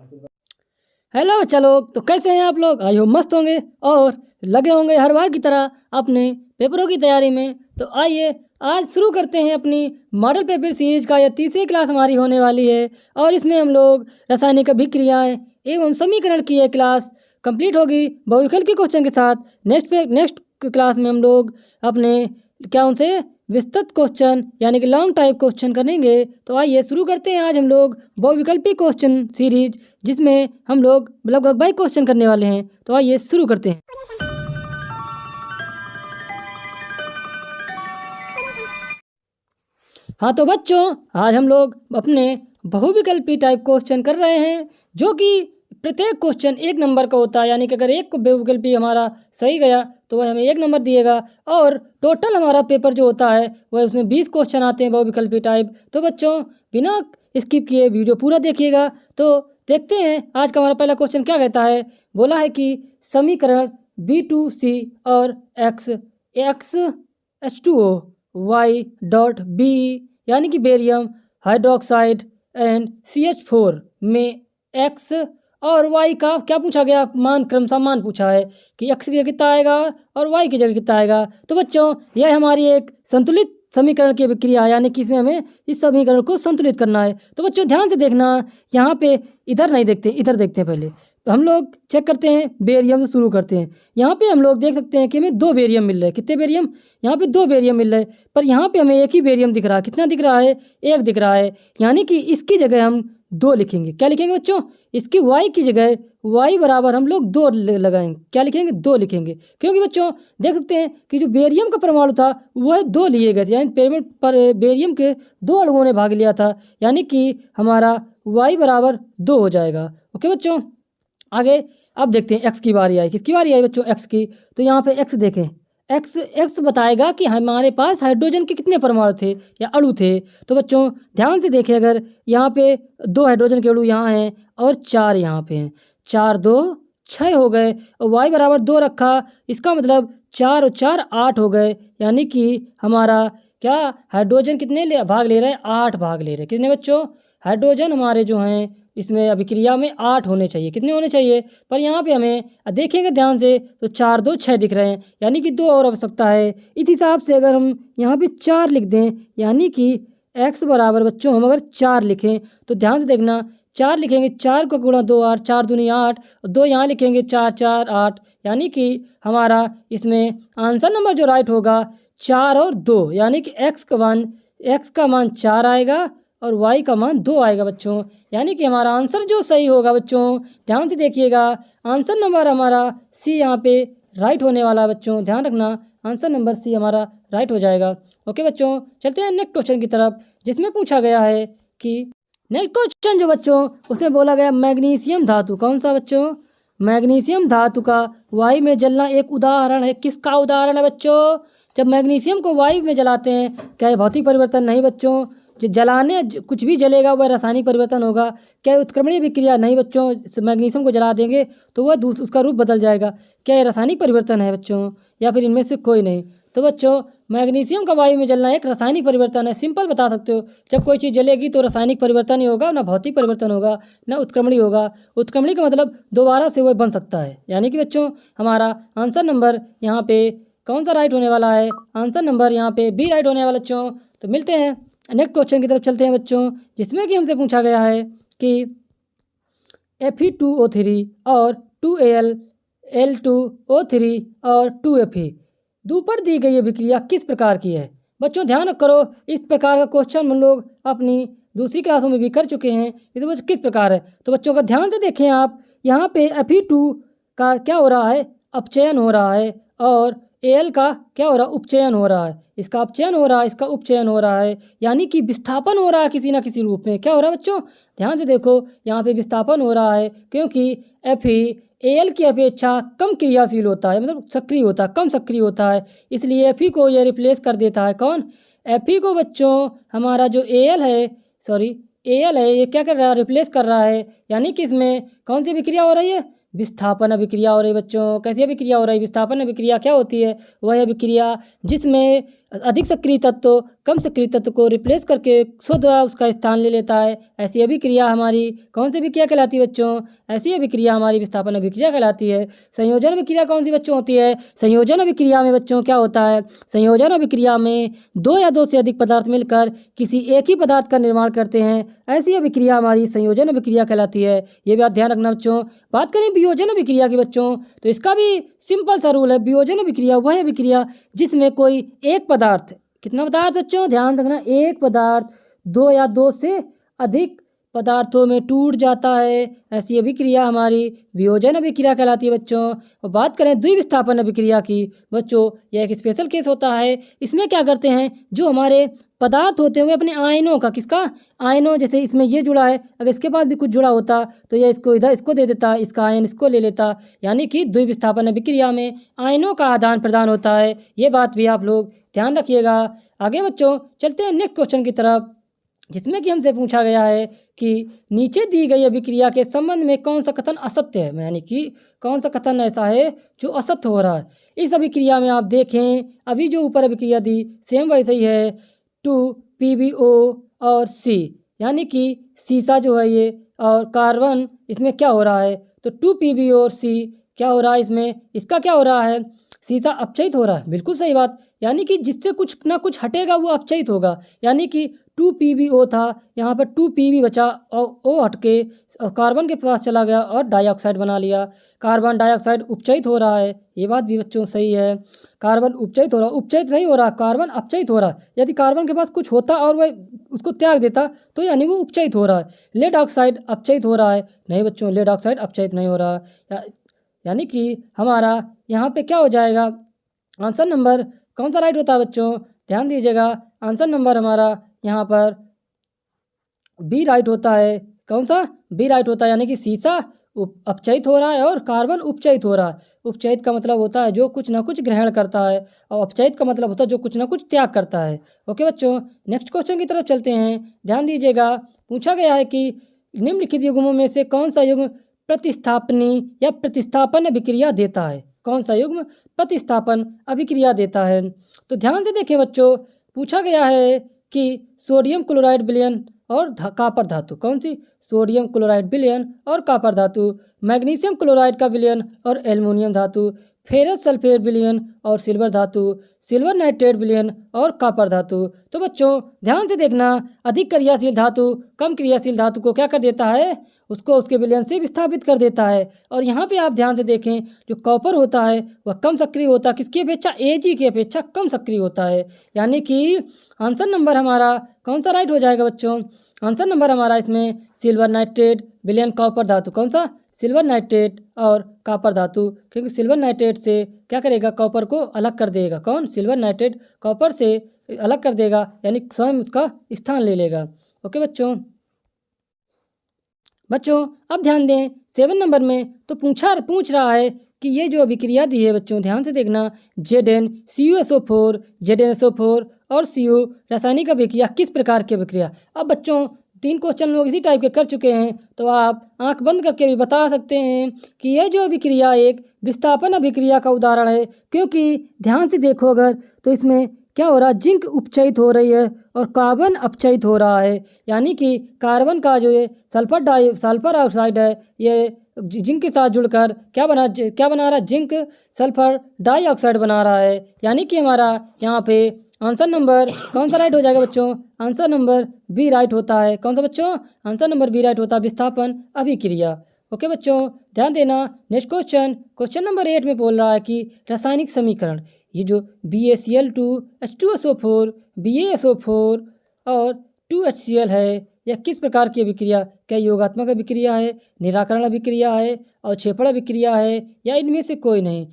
Hello बच्चा लोग, तो कैसे हैं आप लोग? आई हो मस्त होंगे और लगे होंगे हर बार की तरह अपने पेपरों की तैयारी में। तो आइए आज शुरू करते हैं अपनी मॉडल पेपर सीरीज का। यह तीसरी क्लास हमारी होने वाली है और इसमें हम लोग रासायनिक अभिक्रियाएं एवं समीकरण की यह क्लास कंप्लीट होगी बहुविकल्प के क्वेश्चन के साथ। नेक्स्ट क्लास में हम लोग अपने उनसे विस्तृत क्वेश्चन यानी कि लॉन्ग टाइप क्वेश्चन करेंगे। तो आइए शुरू करते हैं आज हम लोग बहुविकल्पी क्वेश्चन सीरीज, जिसमें हम लोग लगभग 22 क्वेश्चन करने वाले हैं। तो आइए शुरू करते हैं। हाँ तो बच्चों, आज हम लोग अपने बहुविकल्पी टाइप क्वेश्चन कर रहे हैं, जो कि प्रत्येक क्वेश्चन 1 नंबर का होता है। यानी कि अगर एक बहुविकल्पी हमारा सही गया तो वह हमें 1 नंबर दिएगा और टोटल हमारा पेपर जो होता है वह उसमें 20 क्वेश्चन आते हैं बहुविकल्पी टाइप। तो बच्चों बिना स्किप किए वीडियो पूरा देखिएगा। तो देखते हैं आज का हमारा पहला क्वेश्चन क्या कहता है। बोला है कि समीकरण B2C और X H2O Y.B यानी कि बेरियम हाइड्रोक्साइड एंड CH4 में X और Y का क्या पूछा गया, मान क्रमशः मान पूछा है कि X की जगह कितना आएगा और Y की जगह कितना आएगा। तो बच्चों यह हमारी एक संतुलित समीकरण की अभिक्रिया है, यानी कि इसमें हमें इस समीकरण को संतुलित करना है। तो बच्चों ध्यान से देखना, यहाँ पे इधर नहीं देखते, इधर देखते हैं पहले। तो हम लोग चेक करते हैं, बेरियम से शुरू करते हैं। यहाँ पे हम लोग देख सकते हैं कि हमें 2 बेरियम मिल रहे हैं। कितने बेरियम? यहाँ पे 2 बेरियम मिल रहे हैं, पर यहाँ पे हमें एक ही बेरियम दिख रहा है। कितना दिख रहा है? 1 दिख रहा है। यानी कि इसकी जगह हम 2 लिखेंगे। क्या लिखेंगे बच्चों? इसकी Y की जगह Y बराबर हम लोग 2 लगाएंगे। क्या लिखेंगे? 2 लिखेंगे, क्योंकि बच्चों देख सकते हैं कि जो बेरियम का परमाणु था वह 2 लिए गए थे, यानी बेरियम के 2 अणुओं ने भाग लिया था। यानी कि हमारा Y बराबर 2 हो जाएगा। ओके बच्चों, आगे अब देखते हैं एक्स की बारी आई। किसकी बारी आई बच्चों? एक्स की। तो यहाँ पे एक्स देखें, एक्स बताएगा कि हमारे पास हाइड्रोजन के कितने परमाणु थे या अणु थे। तो बच्चों ध्यान से देखें, अगर यहाँ पे 2 हाइड्रोजन के अणु यहाँ हैं और 4 यहाँ पे हैं, 4 2 6 हो गए और वाई बराबर 2 रखा। इसका मतलब 4 और 4 8 हो गए। यानी कि हमारा क्या हाइड्रोजन कितने भाग ले रहे हैं? 8 भाग ले रहे हैं। कितने बच्चों? हाइड्रोजन हमारे जो हैं इसमें अभिक्रिया में 8 होने चाहिए। कितने होने चाहिए? पर यहाँ पे हमें देखेंगे ध्यान से तो 4 2 6 दिख रहे हैं, यानी कि 2 और आवश्यकता है। इस हिसाब से अगर हम यहाँ पे 4 लिख दें, यानी कि x बराबर बच्चों हम अगर 4 लिखें तो ध्यान से देखना, 4 लिखेंगे, 4 को गुणा 2 8, 4 दूनी 8, 2 यहाँ लिखेंगे 4 4 8। यानी कि हमारा इसमें आंसर नंबर जो राइट होगा 4 और 2, यानी कि x का मान 4 आएगा और y का मान 2 आएगा बच्चों। यानी कि हमारा आंसर जो सही होगा बच्चों, ध्यान से देखिएगा, आंसर नंबर हमारा सी यहाँ पे राइट होने वाला है बच्चों। ध्यान रखना, आंसर नंबर सी हमारा राइट हो जाएगा। ओके बच्चों, चलते हैं नेक्स्ट क्वेश्चन की तरफ, जिसमें पूछा गया है कि नेक्स्ट क्वेश्चन जो बच्चों उसमें बोला गया मैग्नीशियम धातु। कौन सा बच्चों? मैग्नीशियम धातु का वायु में जलना एक उदाहरण है। किसका उदाहरण है बच्चों? जब मैग्नीशियम को वायु में जलाते हैं, क्या ये भौतिक परिवर्तन? नहीं बच्चों, जो जलाने कुछ भी जलेगा वह रासायनिक परिवर्तन होगा। क्या उत्क्रमणीय विक्रिया? नहीं बच्चों, मैग्नीशियम को जला देंगे तो वह उसका रूप बदल जाएगा। क्या ये रासायनिक परिवर्तन है बच्चों, या फिर इनमें से कोई नहीं? तो बच्चों मैग्नीशियम का वायु में जलना एक रासायनिक परिवर्तन है। सिंपल बता सकते हो, जब कोई चीज़ जलेगी तो रासायनिक परिवर्तन ही होगा, ना भौतिक परिवर्तन होगा, ना उत्क्रमणीय होगा। उत्क्रमणीय का मतलब दोबारा से वह बन सकता है। यानी कि बच्चों हमारा आंसर नंबर यहाँ पे कौन सा राइट होने वाला है? आंसर नंबर यहाँ पे बी राइट होने वाला बच्चों। तो मिलते हैं नेक्स्ट क्वेश्चन की तरफ, चलते हैं बच्चों, जिसमें कि हमसे पूछा गया है कि Fe2O3 और 2Al L2O3 और 2Fe ऊपर दी गई अभिक्रिया किस प्रकार की है? बच्चों ध्यान करो, इस प्रकार का क्वेश्चन हम लोग अपनी दूसरी क्लासों में भी कर चुके हैं। इसमें बच्चों किस प्रकार है? तो बच्चों अगर ध्यान से देखें आप, यहाँ पे Fe2 का क्या हो रहा है? अपचयन हो रहा है, और Al का क्या हो रहा है? उपचयन हो रहा है। इसका अपचयन हो रहा है, इसका उपचयन हो रहा है, यानी कि विस्थापन हो रहा है किसी ना किसी रूप में। क्या हो रहा है बच्चों? ध्यान से देखो, यहाँ पे विस्थापन हो रहा है, क्योंकि Fe Al की अपेक्षा कम क्रियाशील होता है, मतलब सक्रिय होता है, कम सक्रिय होता है। इसलिए Fe को यह रिप्लेस कर देता है। कौन? Fe को बच्चों हमारा जो Al है, Al है, ये क्या कर रहा है? रिप्लेस कर रहा है। यानी कि इसमें कौन सी अभिक्रिया हो रही है? विस्थापन अभिक्रिया हो रही है बच्चों। कैसी अभिक्रिया हो रही है? विस्थापन अभिक्रिया क्या होती है? वह अभिक्रिया जिसमें अधिक सक्रिय तत्व कम सक्रिय तत्व को रिप्लेस करके स्वतः उसका स्थान ले लेता है। ऐसी अभिक्रिया हमारी कौन सी अभिक्रिया कहलाती है बच्चों? ऐसी अभिक्रिया हमारी विस्थापन अभिक्रिया कहलाती है। संयोजन अभिक्रिया कौन सी बच्चों होती है? संयोजन अभिक्रिया में बच्चों क्या होता है? संयोजन अभिक्रिया में दो या दो से अधिक पदार्थ मिलकर किसी एक ही पदार्थ का निर्माण करते हैं। ऐसी अभिक्रिया हमारी संयोजन अभिक्रिया कहलाती है। ये बात ध्यान रखना बच्चों। बात करें वियोजन अभिक्रिया की बच्चों, तो इसका भी सिंपल सा रूल है। वियोजन अभिक्रिया वह अभिक्रिया जिसमें कोई एक पदार्थ, कितना पदार्थ बच्चों ध्यान रखना, एक पदार्थ दो या दो से अधिक पदार्थों में टूट जाता है। ऐसी अभिक्रिया हमारी वियोजन अभिक्रिया कहलाती है बच्चों। और बात करें द्विविस्थापन अभिक्रिया की बच्चों, यह एक स्पेशल केस होता है। इसमें क्या करते हैं, जो हमारे पदार्थ होते हैं वे अपने आयनों का, किसका आयनों, जैसे इसमें ये जुड़ा है, अगर इसके पास भी कुछ जुड़ा होता तो यह इसको इधर इसको दे देता, इसका आयन इसको ले लेता। यानी कि द्विविस्थापन अभिक्रिया में आयनों का आदान प्रदान होता है। ये बात भी आप लोग ध्यान रखिएगा। आगे बच्चों चलते हैं नेक्स्ट क्वेश्चन की तरफ, जिसमें कि हमसे पूछा गया है कि नीचे दी गई अभिक्रिया के संबंध में कौन सा कथन असत्य है, यानी कि कौन सा कथन ऐसा है जो असत्य हो रहा है। इस अभिक्रिया में आप देखें, अभी जो ऊपर अभिक्रिया दी सेम वैसे ही है, 2PbO और C, यानी कि सीसा जो है ये और कार्बन, इसमें क्या हो रहा है, तो 2PbO और C क्या हो रहा है इसमें, इसका क्या हो रहा है, सीसा अपचयित हो रहा है। बिल्कुल सही बात, यानी कि जिससे कुछ ना कुछ हटेगा वो अपचयित होगा। यानी कि 2PbO था, यहाँ पर 2Pb बचा और O हट के कार्बन के पास चला गया और डाइऑक्साइड बना लिया। कार्बन डाइऑक्साइड उपचयित हो रहा है, ये बात भी बच्चों सही है। कार्बन उपचयित हो रहा, उपचयित नहीं हो रहा, कार्बन अपचयित हो रहा है। यदि कार्बन के पास कुछ होता और वह उसको त्याग देता तो यानी वो उपचयित हो रहा है। लेड ऑक्साइड अपचयित हो रहा है, नहीं बच्चों लेड ऑक्साइड अपचयित नहीं हो रहा। यानी कि हमारा यहाँ पे क्या हो जाएगा, आंसर नंबर कौन सा राइट होता है बच्चों, ध्यान दीजिएगा। आंसर नंबर हमारा यहाँ पर बी राइट होता है। कौन सा, बी राइट होता है, यानी कि सीसा अपचयित हो रहा है और कार्बन उपचयित हो रहा है। उपचयित का मतलब होता है जो कुछ ना कुछ ग्रहण करता है, और अपचयित का मतलब होता है जो कुछ ना कुछ त्याग करता है। ओके बच्चों, नेक्स्ट क्वेश्चन की तरफ चलते हैं। ध्यान दीजिएगा, पूछा गया है कि निम्नलिखित युग्मों में से कौन सा युग्म प्रतिस्थापनी या प्रतिस्थापन अभिक्रिया देता है। कौन सा युग्म प्रतिस्थापन अभिक्रिया देता है, तो ध्यान से देखें बच्चों। पूछा गया है कि सोडियम क्लोराइड विलयन और कॉपर धातु, कौन सी, सोडियम क्लोराइड विलयन और कॉपर धातु, मैग्नीशियम क्लोराइड का विलयन और एल्युमिनियम धातु, फेरस सल्फेट विलयन और सिल्वर धातु, सिल्वर नाइट्रेट विलयन और कॉपर धातु। तो बच्चों ध्यान से देखना, अधिक क्रियाशील धातु कम क्रियाशील धातु को क्या कर देता है, उसको उसके विलयन से विस्थापित कर देता है। और यहाँ पे आप ध्यान से देखें, जो कॉपर होता है वह कम सक्रिय होता है, किसकी अपेक्षा, Ag की अपेक्षा कम सक्रिय होता है। यानी कि आंसर नंबर हमारा कौन सा राइट हो जाएगा बच्चों, आंसर नंबर हमारा इसमें सिल्वर नाइट्रेट विलयन कॉपर धातु, कौन सा, सिल्वर नाइट्रेट और कॉपर धातु, क्योंकि सिल्वर नाइट्रेट से क्या करेगा, कॉपर को अलग कर देगा। कौन, सिल्वर नाइट्रेट कॉपर से अलग कर देगा, यानी स्वयं उसका स्थान ले लेगा। ओके बच्चों अब ध्यान दें 7 नंबर में, तो पूछ रहा है कि ये जो अभिक्रिया दी है बच्चों, ध्यान से देखना, ZnCuSO4, ZnSO4 और Cu रासायनिक अभिक्रिया किस प्रकार की अभिक्रिया। अब बच्चों 3 क्वेश्चन लोग इसी टाइप के कर चुके हैं, तो आप आंख बंद करके भी बता सकते हैं कि यह जो अभिक्रिया एक विस्थापन अभिक्रिया का उदाहरण है। क्योंकि ध्यान से देखो अगर, तो इसमें क्या हो रहा है, जिंक उपचयित हो रही है और कार्बन अपचयित हो रहा है। यानी कि कार्बन का जो ये सल्फर ऑक्साइड है, ये जिंक के साथ जुड़कर क्या बना रहा है, जिंक सल्फर डाइऑक्साइड बना रहा है। यानी कि हमारा यहाँ पे आंसर नंबर कौन सा राइट हो जाएगा बच्चों, आंसर नंबर बी राइट होता है। कौन सा बच्चों, आंसर नंबर बी राइट होता है, विस्थापन अभिक्रिया। ओके बच्चों ध्यान देना। नेक्स्ट क्वेश्चन नंबर 8 में बोल रहा है कि रासायनिक समीकरण, ये जो BaCl2 H2SO4 BaSO4 और 2HCl है, यह किस प्रकार की अभिक्रिया, क्या योगात्मक अभिक्रिया है, निराकरण अभिक्रिया है, अवक्षेपण अभिक्रिया है, या इनमें से कोई नहीं।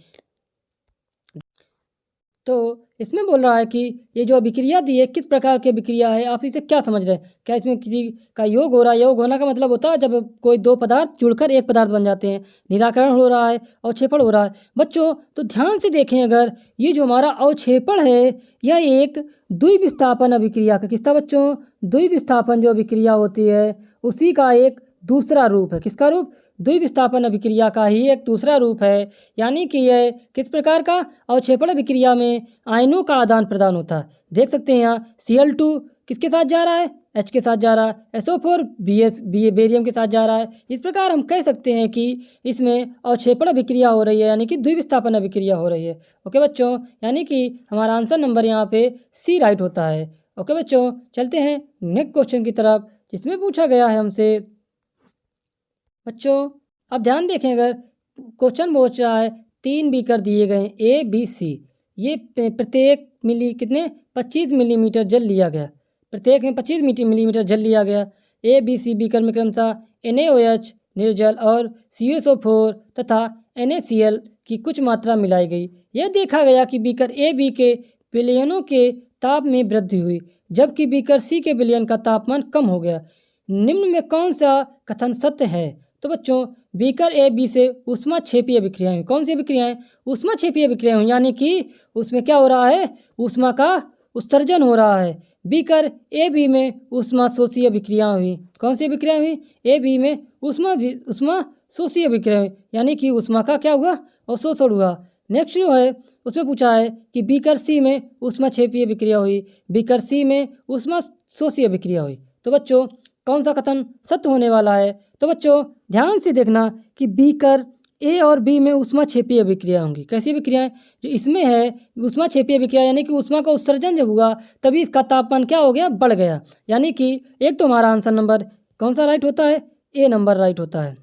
तो इसमें बोल रहा है कि ये जो अभिक्रिया दी है किस प्रकार की अभिक्रिया है, आप इसे क्या समझ रहे हैं, क्या इसमें किसी का योग हो रहा है। योग होना का मतलब होता है जब कोई दो पदार्थ जुड़कर एक पदार्थ बन जाते हैं, निराकरण हो रहा है, अवक्षेपण हो रहा है। बच्चों तो ध्यान से देखें, अगर ये जो हमारा अवक्षेपण है यह एक द्विविस्थापन अभिक्रिया का, किसका बच्चों, द्विविस्थापन जो अभिक्रिया होती है उसी का एक दूसरा रूप है। किसका रूप? द्विविस्थापन अभिक्रिया का ही एक दूसरा रूप है। यानी कि यह किस प्रकार का? अवक्षेपण अभिक्रिया में आयनों का आदान प्रदान होता है। देख सकते हैं यहाँ Cl2 किसके साथ जा रहा है? H के साथ जा रहा है। SO4 बेरियम के साथ जा रहा है। इस प्रकार हम कह सकते हैं कि इसमें अवक्षेपण अभिक्रिया हो रही है, यानी कि द्विविस्थापन अभिक्रिया हो रही है। ओके बच्चों, यानी कि हमारा आंसर नंबर यहाँ पे सी राइट होता है। ओके बच्चों, चलते हैं नेक्स्ट क्वेश्चन की तरफ, जिसमें पूछा गया है हमसे। बच्चों अब ध्यान देखें, अगर क्वेश्चन पूछ रहा है 3 बीकर दिए गए A B C, ये प्रत्येक कितने 25 मिलीमीटर जल लिया गया, प्रत्येक में 25 मिलीमीटर जल लिया गया। A B C बीकर में क्रमशः NaOH निर्जल और CuSO4 तथा NaCl की कुछ मात्रा मिलाई गई। यह देखा गया कि बीकर A B के विलयनों के ताप में वृद्धि हुई, जबकि बीकर C के विलयन का तापमान कम हो गया। निम्न में कौन सा कथन सत्य है? तो बच्चों बीकर ए बी से ऊष्माक्षेपीय अभिक्रियाएं हुई। कौन सी अभिक्रियाएं? ऊष्माक्षेपीय अभिक्रियाएं हुई, यानी कि उसमें क्या हो रहा है? ऊष्मा का उत्सर्जन हो रहा है। बीकर ए बी में ऊष्मा शोषी अभिक्रिया हुई। कौन सी अभिक्रिया हुई? ए बी में ऊष्मा शोषी अभिक्रिया हुई, यानी कि ऊष्मा का क्या हुआ? अवशोषण हुआ। नेक्स्ट जो है उसमें पूछा है कि बीकर सी में ऊष्माक्षेपीय अभिक्रिया हुई, बीकर सी में ऊष्मा शोषी अभिक्रिया हुई। तो बच्चों कौन सा कथन सत्य होने वाला है? तो बच्चों ध्यान से देखना कि बीकर ए और बी में ऊष्माक्षेपीय अभिक्रिया होंगी। कैसी अभिक्रियाएं? जो इसमें है ऊष्माक्षेपीय अभिक्रिया, यानी कि ऊष्मा का उत्सर्जन जब हुआ तभी इसका तापमान क्या हो गया? बढ़ गया। यानी कि एक तो हमारा आंसर नंबर कौन सा राइट होता है? ए नंबर राइट होता है।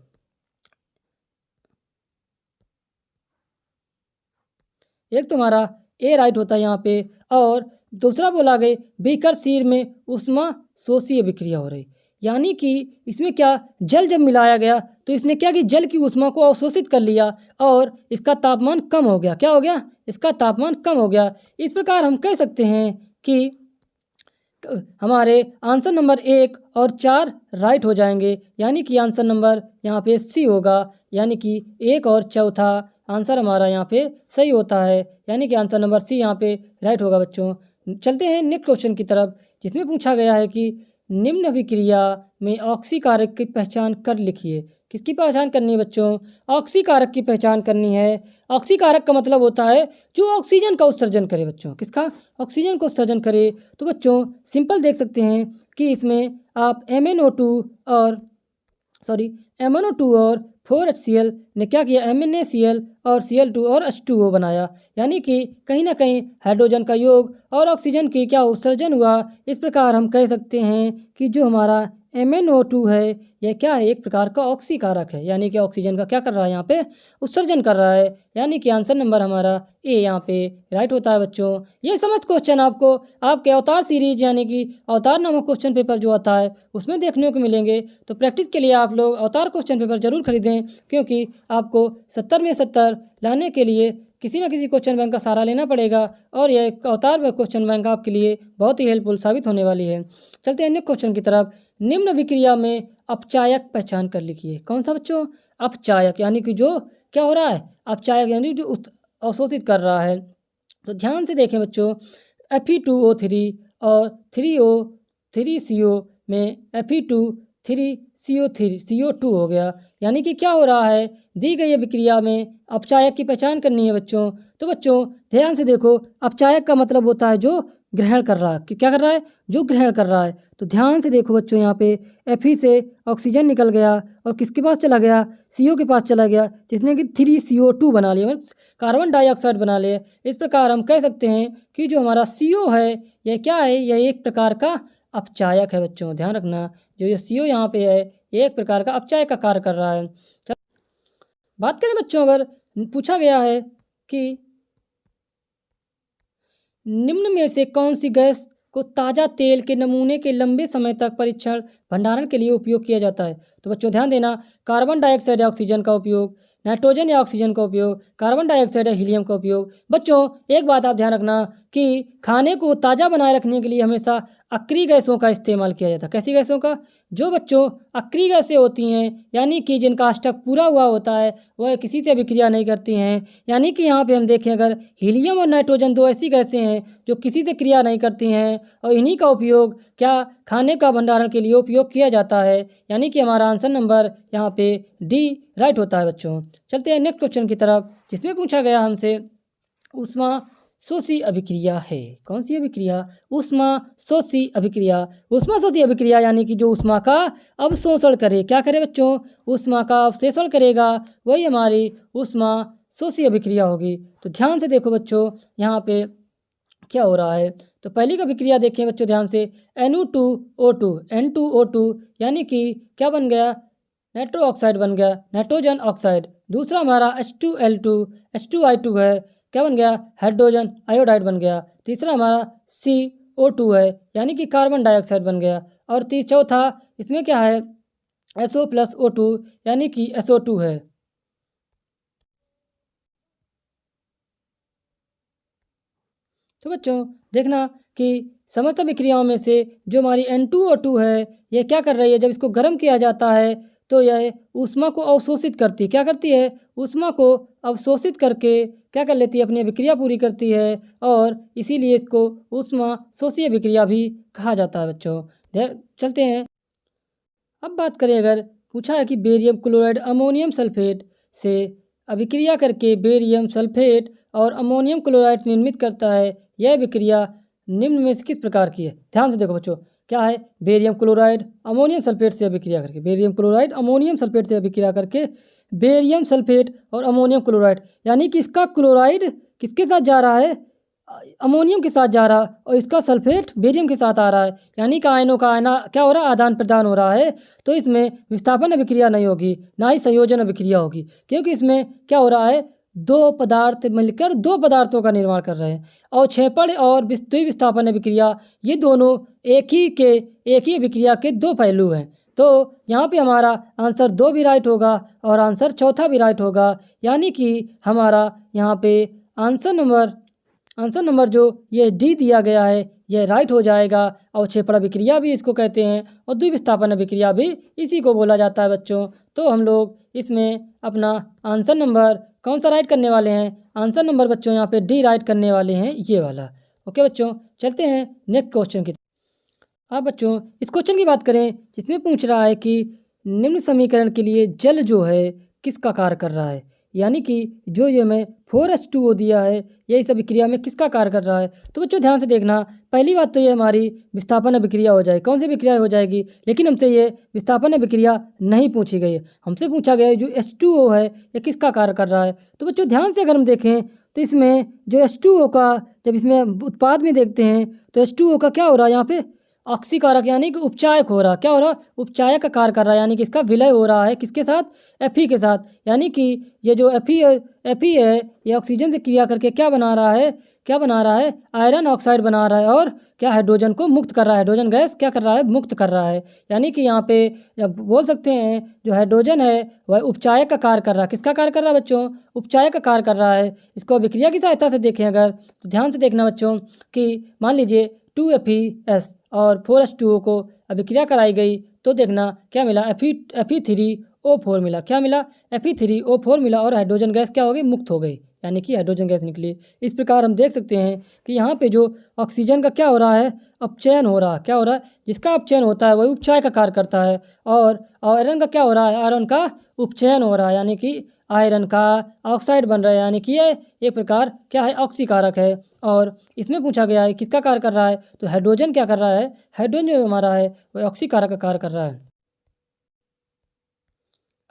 एक तो हमारा ए राइट होता है यहाँ पे। और दूसरा बोला गया बीकर सी में ऊष्मा शोषी अभिक्रिया हो रही, यानी कि इसमें क्या जल जब मिलाया गया तो इसने क्या कि जल की ऊष्मा को अवशोषित कर लिया और इसका तापमान कम हो गया। क्या हो गया? इसका तापमान कम हो गया। इस प्रकार हम कह सकते हैं कि हमारे आंसर नंबर 1 और 4 राइट हो जाएंगे, यानी कि आंसर नंबर यहाँ पे सी होगा, यानी कि 1 और चौथा आंसर हमारा यहाँ पे सही होता है, यानी कि आंसर नंबर सी यहाँ पे राइट होगा। बच्चों चलते हैं नेक्स्ट क्वेश्चन की तरफ, जिसमें पूछा गया है कि निम्न अभिक्रिया में ऑक्सीकारक की पहचान कर लिखिए। किसकी पहचान करनी है बच्चों? ऑक्सीकारक की पहचान करनी है। ऑक्सीकारक का मतलब होता है जो ऑक्सीजन का उत्सर्जन करे। बच्चों किसका? ऑक्सीजन को उत्सर्जन करे। तो बच्चों सिंपल देख सकते हैं कि इसमें आप MnO2 और 4HCl ने क्या किया? MnACl और Cl2 और H2O बनाया, यानी कि कहीं ना कहीं हाइड्रोजन का योग और ऑक्सीजन की क्या उत्सर्जन हुआ। इस प्रकार हम कह सकते हैं कि जो हमारा MnO2 है यह क्या है? एक प्रकार का ऑक्सीकारक है, यानी कि ऑक्सीजन का क्या कर रहा है? यहाँ पे उत्सर्जन कर रहा है, यानी कि आंसर नंबर हमारा ए यहाँ पे राइट होता है। बच्चों ये समस्त क्वेश्चन आपको आपके अवतार सीरीज यानी कि अवतार नामक क्वेश्चन पेपर जो आता है उसमें देखने को मिलेंगे। तो प्रैक्टिस के लिए आप लोग अवतार क्वेश्चन पेपर जरूर खरीदें, क्योंकि आपको 70 में 70 लाने के लिए किसी न किसी क्वेश्चन बैंक का सहारा लेना पड़ेगा, और यह अवतार क्वेश्चन बैंक आपके लिए बहुत ही हेल्पफुल साबित होने वाली है। चलते हैं नेक्स्ट क्वेश्चन की तरफ। निम्न अभिक्रिया में अपचायक पहचान कर लिखिए। कौन सा बच्चों? अपचायक, यानी कि जो क्या हो रहा है? अपचायक यानी जो अवशोषित कर रहा है। तो ध्यान से देखें बच्चों, Fe2O3 और 3O3CO में Fe2 3CO2 हो गया, यानी कि क्या हो रहा है? दी गई अभिक्रिया में अपचायक की पहचान करनी है बच्चों। तो बच्चों ध्यान से देखो, अपचायक का मतलब होता है जो ग्रहण कर रहा है। कि क्या कर रहा है? जो ग्रहण कर रहा है। तो ध्यान से देखो बच्चों, यहाँ पे Fe से ऑक्सीजन निकल गया और किसके पास चला गया? CO के पास चला गया, जिसने कि 3CO2 बना लिया, मतलब कार्बन डाइऑक्साइड बना लिया। इस प्रकार हम कह सकते हैं कि जो हमारा CO है यह क्या है? यह एक प्रकार का अपचायक है। बच्चों ध्यान रखना, जो ये CO यहाँ पे है ये एक प्रकार का अपचायक का कार्य कर रहा है। बात करें बच्चों, अगर पूछा गया है कि निम्न में से कौन सी गैस को ताज़ा तेल के नमूने के लंबे समय तक परीक्षण भंडारण के लिए उपयोग किया जाता है? तो बच्चों ध्यान देना, कार्बन डाइऑक्साइड या ऑक्सीजन का उपयोग, नाइट्रोजन या ऑक्सीजन का उपयोग, कार्बन डाइऑक्साइड या हीलियम का उपयोग। बच्चों एक बात आप ध्यान रखना कि खाने को ताज़ा बनाए रखने के लिए हमेशा अक्रिय गैसों का इस्तेमाल किया जाता है। कैसी गैसों का? जो बच्चों अक्रिय गैसें होती हैं, यानी कि जिनका अष्टक पूरा हुआ होता है, वह किसी से अभिक्रिया नहीं करती हैं। यानी कि यहाँ पे हम देखें, अगर हीलियम और नाइट्रोजन 2 ऐसी गैसें हैं जो किसी से क्रिया नहीं करती हैं, और इन्हीं का उपयोग क्या खाने का भंडारण के लिए उपयोग किया जाता है। यानी कि हमारा आंसर नंबर यहाँ पे डी राइट होता है बच्चों। चलते हैं नेक्स्ट क्वेश्चन की तरफ, जिसमें पूछा गया हमसे ऊष्मा शोषी अभिक्रिया है। कौन सी अभिक्रिया? ऊष्मा शोषी अभिक्रिया। ऊष्मा शोषी अभिक्रिया यानी कि जो ऊष्मा का अवशोषण करे। क्या करे बच्चों? ऊष्मा का अवशोषण करेगा, वही हमारी ऊष्मा शोषी अभिक्रिया होगी। तो ध्यान से देखो बच्चों, यहाँ पे क्या हो रहा है। तो पहली का अभिक्रिया देखें बच्चों ध्यान से, NO2O2 N2O2 यानी कि क्या बन गया? नाइट्रो ऑक्साइड बन गया, नाइट्रोजन ऑक्साइड। दूसरा हमारा H2L2 H2I2 है, क्या बन गया? हाइड्रोजन आयोडाइड बन गया। तीसरा हमारा CO2 है, यानी कि कार्बन डाइऑक्साइड बन गया। और चौथा इसमें क्या है? SO+O2 यानी कि SO2 है। तो बच्चों देखना कि समस्त अभिक्रियाओं में से जो हमारी N2O2 है, ये क्या कर रही है? जब इसको गर्म किया जाता है तो यह ऊष्मा को अवशोषित करती है। क्या करती है? ऊष्मा को अवशोषित करके क्या कर लेती है? अपनी अभिक्रिया पूरी करती है, और इसीलिए इसको ऊष्मा शोषी अभिक्रिया भी कहा जाता है बच्चों। चलते हैं, अब बात करें, अगर पूछा है कि बेरियम क्लोराइड अमोनियम सल्फेट से अभिक्रिया करके बेरियम सल्फेट और अमोनियम क्लोराइड निर्मित करता है, यह अभिक्रिया निम्न में से किस प्रकार की है? ध्यान से देखो बच्चों, क्या है? बेरियम क्लोराइड अमोनियम सल्फेट से अभिक्रिया करके, बेरियम क्लोराइड अमोनियम सल्फेट से अभिक्रिया करके बेरियम सल्फेट और अमोनियम क्लोराइड, यानी कि इसका क्लोराइड किसके साथ जा रहा है? अमोनियम के साथ जा रहा है, और इसका सल्फेट बेरियम के साथ आ रहा है। यानी कि आयनों का आयना क्या हो रहा है? आदान प्रदान हो रहा है। तो इसमें विस्थापन अभिक्रिया नहीं होगी, ना ही संयोजन अभिक्रिया होगी, क्योंकि इसमें क्या हो रहा है? दो पदार्थ मिलकर दो पदार्थों का निर्माण कर रहे हैं। और क्षेपण और द्विविस्थापन अभिक्रिया, ये दोनों एक ही अभिक्रिया के दो पहलू हैं। तो यहाँ पे हमारा आंसर 2 भी राइट होगा, और आंसर चौथा भी राइट होगा। यानी कि हमारा यहाँ पे आंसर नंबर जो ये डी दिया गया है, यह राइट हो जाएगा। और क्षेपण अभिक्रिया भी इसको कहते हैं, और द्विविस्थापन अभिक्रिया भी इसी को बोला जाता है बच्चों। तो हम लोग इसमें अपना आंसर नंबर कौन सा राइट करने वाले हैं? आंसर नंबर बच्चों यहाँ पे डी राइट करने वाले हैं, ये वाला। ओके बच्चों, चलते हैं नेक्स्ट क्वेश्चन की। अब बच्चों इस क्वेश्चन की बात करें, जिसमें पूछ रहा है कि निम्न समीकरण के लिए जल जो है किसका कार्य कर रहा है। यानी कि जो ये हमें 4H2O दिया है, ये इस अभिक्रिया में किसका कार्य कर रहा है। तो बच्चों ध्यान से देखना, पहली बात तो ये हमारी विस्थापन अभिक्रिया हो जाएगी। कौन सी अभिक्रिया हो जाएगी? लेकिन हमसे ये विस्थापन अभिक्रिया नहीं पूछी गई है। हमसे पूछा गया है जो H2O है, ये किसका कार्य कर रहा है। तो बच्चों ध्यान से अगर हम देखें, तो इसमें जो H2O का, जब इसमें उत्पाद में देखते हैं, तो H2O का क्या हो रहा है? यहाँ पे ऑक्सीकारक यानी कि उपचायक हो रहा। क्या हो रहा? उपचायक का कार्य कर रहा है, यानी कि इसका विलय हो रहा है किसके साथ? Fe के साथ। यानी कि ये जो Fe है, ये ऑक्सीजन से क्रिया करके क्या बना रहा है? आयरन ऑक्साइड बना रहा है, और क्या हाइड्रोजन को मुक्त कर रहा है। हाइड्रोजन गैस क्या कर रहा है? मुक्त कर रहा है। यानी कि यहाँ पे बोल सकते हैं जो हाइड्रोजन है वह उपचायक का कार्य कर रहा है। किसका कार्य कर रहा है बच्चों? उपचायक का कार्य कर रहा है। इसको अभिक्रिया की सहायता से देखें अगर, तो ध्यान से देखना बच्चों कि मान लीजिए 2FeS और 4H2O को अभिक्रिया कराई गई, तो देखना क्या मिला? Fe3O4 मिला। क्या मिला? Fe3O4 मिला, और हाइड्रोजन गैस क्या हो गई? मुक्त हो गई, यानी कि हाइड्रोजन गैस निकली। इस प्रकार हम देख सकते हैं कि यहाँ पे जो ऑक्सीजन का क्या हो रहा है? अपचयन हो रहा है। क्या हो रहा है? जिसका अपचयन होता है वही उपचाय का कार्य करता है। और आयरन का क्या हो रहा है? आयरन का उपचयन हो रहा है, यानी कि आयरन का ऑक्साइड बन रहा है, यानी कि ये एक प्रकार क्या है? ऑक्सीकारक है। और इसमें पूछा गया है किसका कार्य कर रहा है, तो हाइड्रोजन क्या कर रहा है? हाइड्रोजन जो हमारा है वह ऑक्सीकारक का कार्य कर रहा है।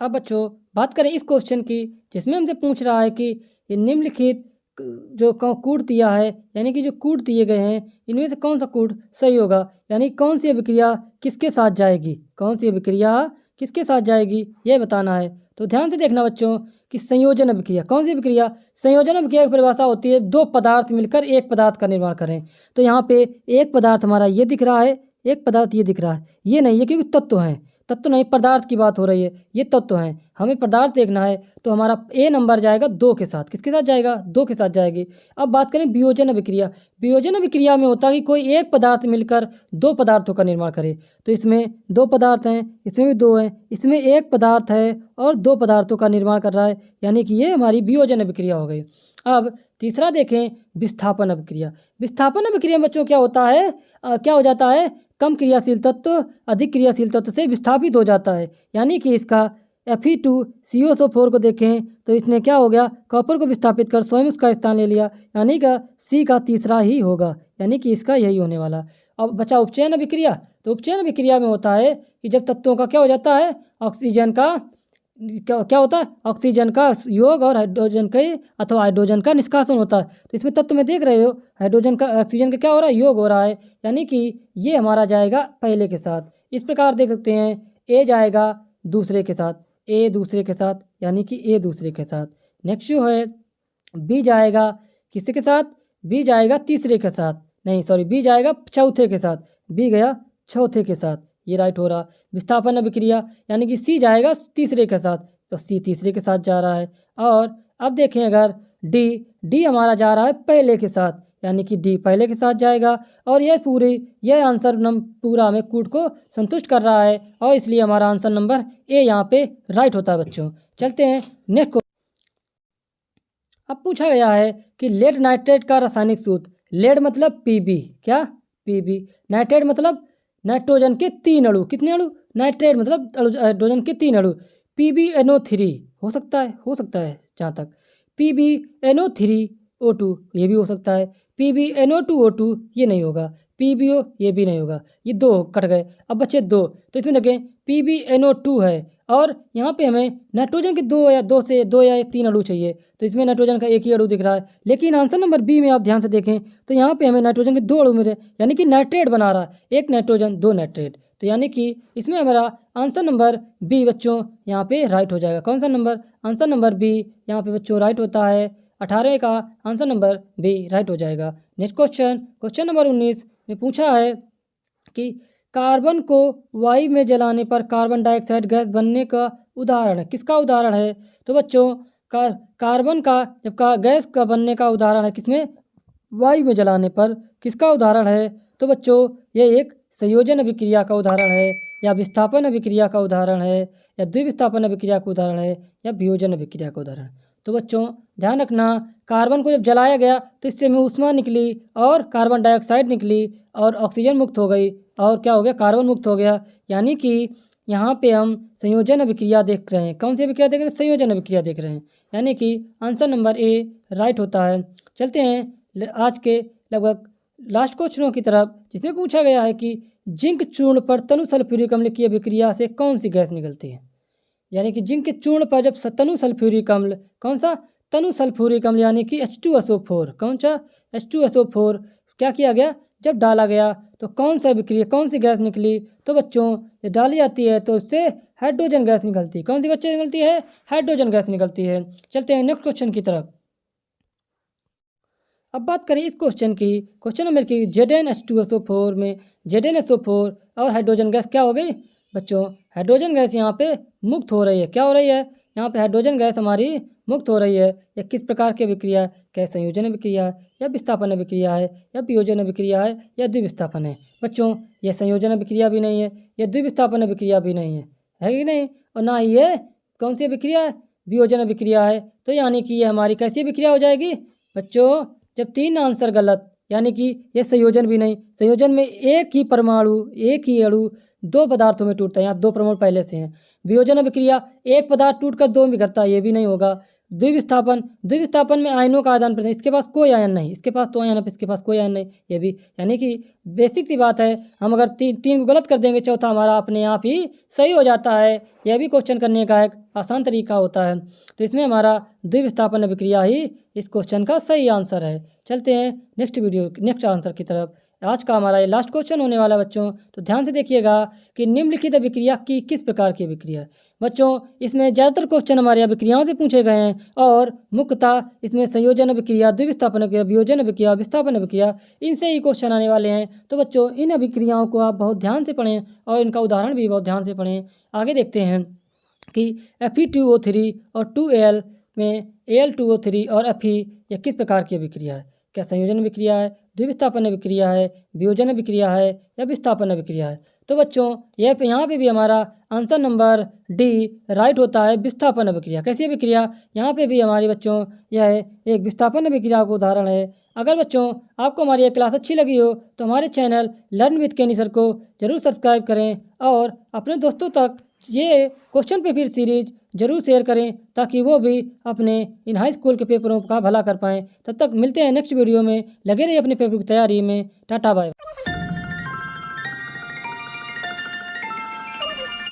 अब बच्चों बात करें इस क्वेश्चन की, जिसमें हमसे पूछ रहा है कि ये निम्नलिखित जो कूट दिया है, यानी कि जो कूट दिए गए हैं, इनमें से कौन सा कूट सही होगा। यानी कौन सी अभिक्रिया किसके साथ जाएगी, कौन सी अभिक्रिया किसके साथ जाएगी, यह बताना है। तो ध्यान से देखना बच्चों कि संयोजन अभिक्रिया। कौन सी अभिक्रिया? संयोजन अभिक्रिया की परिभाषा होती है दो पदार्थ मिलकर एक पदार्थ का निर्माण करें। तो यहाँ पे एक पदार्थ हमारा ये दिख रहा है, एक पदार्थ ये दिख रहा है, ये नहीं है क्योंकि तत्व हैं। तत्व नहीं, पदार्थ की बात हो रही है, ये तत्व हैं, हमें पदार्थ देखना है। तो हमारा ए नंबर जाएगा 2 के साथ। किसके साथ जाएगा? 2 के साथ जाएगी। अब बात करें वियोजन अभिक्रिया। वियोजन अभिक्रिया में होता है कि कोई एक पदार्थ मिलकर 2 पदार्थों का निर्माण करे। तो इसमें 2 पदार्थ हैं, इसमें भी 2 हैं, इसमें एक पदार्थ है और 2 पदार्थों का निर्माण कर रहा है, यानी कि ये हमारी वियोजन अभिक्रिया हो गई। अब तीसरा देखें, विस्थापन अभिक्रिया। विस्थापन अभिक्रिया में बच्चों क्या होता है, क्या हो जाता है, कम क्रियाशील तत्व अधिक क्रियाशील तत्व से विस्थापित हो जाता है। यानी कि इसका Fe2CO4 को देखें तो इसने क्या हो गया, कॉपर को विस्थापित कर स्वयं उसका स्थान ले लिया, यानी कि सी का तीसरा ही होगा, यानी कि इसका यही होने वाला। अब बचा उपचयन अभिक्रिया। तो उपचयन अभिक्रिया में होता है कि जब तत्वों का क्या हो जाता है, ऑक्सीजन का क्या होता है, ऑक्सीजन का योग और हाइड्रोजन के अथवा हाइड्रोजन का निष्कासन होता है। तो इसमें तत्व में देख रहे हो, हाइड्रोजन का ऑक्सीजन का क्या हो रहा है, योग हो रहा है, यानी कि ये हमारा जाएगा पहले के साथ। इस प्रकार देख सकते हैं, ए जाएगा दूसरे के साथ, ए दूसरे के साथ, यानी कि ए दूसरे के साथ। नेक्स्ट जो है बी जाएगा किसके के साथ, बी जाएगा तीसरे के साथ, नहीं सॉरी, बी जाएगा चौथे के साथ, बी गया चौथे के साथ, ये राइट हो रहा। विस्थापन अभिक्रिया यानी कि सी जाएगा तीसरे के साथ, तो सी तीसरे के साथ जा रहा है। और अब देखें अगर डी हमारा जा रहा है पहले के साथ, यानी कि डी पहले के साथ जाएगा, और यह आंसर पूरा हमें कूट को संतुष्ट कर रहा है, और इसलिए हमारा आंसर नंबर ए यहाँ पे राइट होता है बच्चों। चलते हैं नेक्स्ट। अब पूछा गया है कि लेड नाइट्रेट का रासायनिक सूत्र। लेड मतलब पीबी, क्या पीबी, नाइट्रेट मतलब नाइट्रोजन के 3 अणु, कितने अणु, नाइट्रेट मतलब हाइड्रोजन के 3 अणु, PbNO3 हो सकता है जहाँ तक, PbNO3O2 ये भी हो सकता है, PbNO2O2 ये नहीं होगा, PbO ये भी नहीं होगा, ये 2 कट गए। अब बचे 2, तो इसमें देखें PbNO2 है, और यहाँ पे हमें नाइट्रोजन के 2 या 3 अणु चाहिए, तो इसमें नाइट्रोजन का एक ही अणु दिख रहा है। लेकिन आंसर नंबर बी में आप ध्यान से देखें तो यहाँ पे हमें नाइट्रोजन के 2 अणु मिले, यानी कि नाइट्रेट बना रहा है, एक नाइट्रोजन 2 नाइट्रेट, तो यानी कि इसमें हमारा आंसर नंबर बी बच्चों यहाँ पे राइट हो जाएगा। कौन सा नंबर, आंसर नंबर बी यहाँ पे बच्चों राइट होता है, 18 का आंसर नंबर बी राइट हो जाएगा। नेक्स्ट क्वेश्चन नंबर 19 में पूछा है कि कार्बन को वायु में जलाने पर कार्बन डाइऑक्साइड गैस बनने का उदाहरण है, किसका उदाहरण है। तो बच्चों कार्बन का जब गैस का बनने का उदाहरण है किसमें, वायु में जलाने पर, किसका उदाहरण है। तो बच्चों ये एक संयोजन अभिक्रिया का उदाहरण है, या विस्थापन अभिक्रिया का उदाहरण है, या द्विविस्थापन अभिक्रिया का उदाहरण है, या वियोजन अभिक्रिया का उदाहरण। तो बच्चों ध्यान रखना, कार्बन को जब जलाया गया तो इससे में ऊष्मा निकली और कार्बन डाइऑक्साइड निकली और ऑक्सीजन मुक्त हो गई, और क्या हो गया, कार्बन मुक्त हो गया, यानी कि यहाँ पे हम संयोजन अभिक्रिया देख रहे हैं। कौन सी अभिक्रिया देख रहे हैं, संयोजन अभिक्रिया देख रहे हैं, यानी कि आंसर नंबर ए राइट होता है। चलते हैं आज के लगभग लास्ट क्वेश्चनों की तरफ, जिसमें पूछा गया है कि जिंक चूर्ण पर तनु सल्फ्यूरिक अम्ल की अभिक्रिया से कौन सी गैस निकलती है। यानी कि जिंक के चूर्ण पर जब तनु सल्फ्यूरिक अम्ल, कौन सा, तनु सल्फ्यूरिक अम्ल यानी कि H2SO4, कौन सा, H2SO4 क्या किया गया, जब डाला गया तो कौन सा अभिक्रिया, कौन सी गैस निकली। तो बच्चों जब डाली जाती है तो उससे हाइड्रोजन गैस निकलती है। कौन सी बच्चे निकलती है, हाइड्रोजन गैस निकलती है। चलते हैं नेक्स्ट क्वेश्चन की तरफ। अब बात करें इस क्वेश्चन की, क्वेश्चन नंबर की ZnH2SO4 में ZnSO4 और हाइड्रोजन गैस क्या हो गई बच्चों, हाइड्रोजन गैस यहाँ पे मुक्त हो रही है। क्या हो रही है, यहाँ पे हाइड्रोजन गैस हमारी मुक्त हो रही है। यह किस प्रकार की अभिक्रिया है, क्या संयोजन अभिक्रिया है, या विस्थापन अभिक्रिया है, या वियोजन अभिक्रिया है, या द्विविस्थापन है। बच्चों यह संयोजन अभिक्रिया भी नहीं है, यह द्विविस्थापन अभिक्रिया भी नहीं है कि नहीं, और ना ही ये कौन सी अभिक्रिया है, वियोजन अभिक्रिया है। तो यानी कि ये हमारी कैसी अभिक्रिया हो जाएगी बच्चों, जब 3 आंसर गलत, यानी कि ये संयोजन भी नहीं, संयोजन में एक ही परमाणु, एक ही अणु 2 पदार्थों में टूटता है, यहाँ 2 परमाणु पहले से हैं। वियोजन अभिक्रिया एक पदार्थ टूटकर 2 में बिखरता है, ये भी नहीं होगा। द्विविस्थापन में आयनों का आदान प्रदान, इसके पास कोई आयन नहीं, इसके पास तो आयन है, इसके पास कोई आयन नहीं, ये भी, यानी कि बेसिक सी बात है। हम अगर 3 को गलत कर देंगे, चौथा हमारा अपने आप ही सही हो जाता है। यह भी क्वेश्चन करने का एक आसान तरीका होता है। तो इसमें हमारा द्विविस्थापन अभिक्रिया ही इस क्वेश्चन का सही आंसर है। चलते हैं नेक्स्ट आंसर की तरफ। आज का हमारा ये लास्ट क्वेश्चन होने वाला बच्चों, तो ध्यान से देखिएगा कि निम्नलिखित अभिक्रिया की किस प्रकार की अभिक्रिया है। बच्चों इसमें ज़्यादातर क्वेश्चन हमारे अभिक्रियाओं से पूछे गए हैं और मुख्यतः इसमें संयोजन अभिक्रिया, द्विविस्थापन अभिक्रिया, वियोजन अभिक्रिया, विस्थापन अभिक्रिया, इनसे ही क्वेश्चन आने वाले हैं। तो बच्चों इन अभिक्रियाओं को आप बहुत ध्यान से पढ़ें और इनका उदाहरण भी बहुत ध्यान से पढ़ें। आगे देखते हैं कि Fe2O3 और 2Al में Al2O3 और Fe यह किस प्रकार की अभिक्रिया है। क्या संयोजन अभिक्रिया है, द्विविस्थापन अभिक्रिया है, वियोजन अभिक्रिया है या विस्थापन अभिक्रिया है। तो बच्चों यहाँ पे भी हमारा आंसर नंबर डी राइट होता है, विस्थापन अभिक्रिया। कैसी अभिक्रिया, यहाँ पे भी हमारे बच्चों यह एक विस्थापन अभिक्रिया का उदाहरण है। अगर बच्चों आपको हमारी यह क्लास अच्छी लगी हो तो हमारे चैनल लर्न विद केनी सर को ज़रूर सब्सक्राइब करें और अपने दोस्तों तक ये क्वेश्चन पेपर सीरीज जरूर शेयर करें ताकि वो भी अपने इन हाई स्कूल के पेपरों का भला कर पाएँ। तब तक मिलते हैं नेक्स्ट वीडियो में। लगे रहिए अपने पेपर की तैयारी में। Tata bye.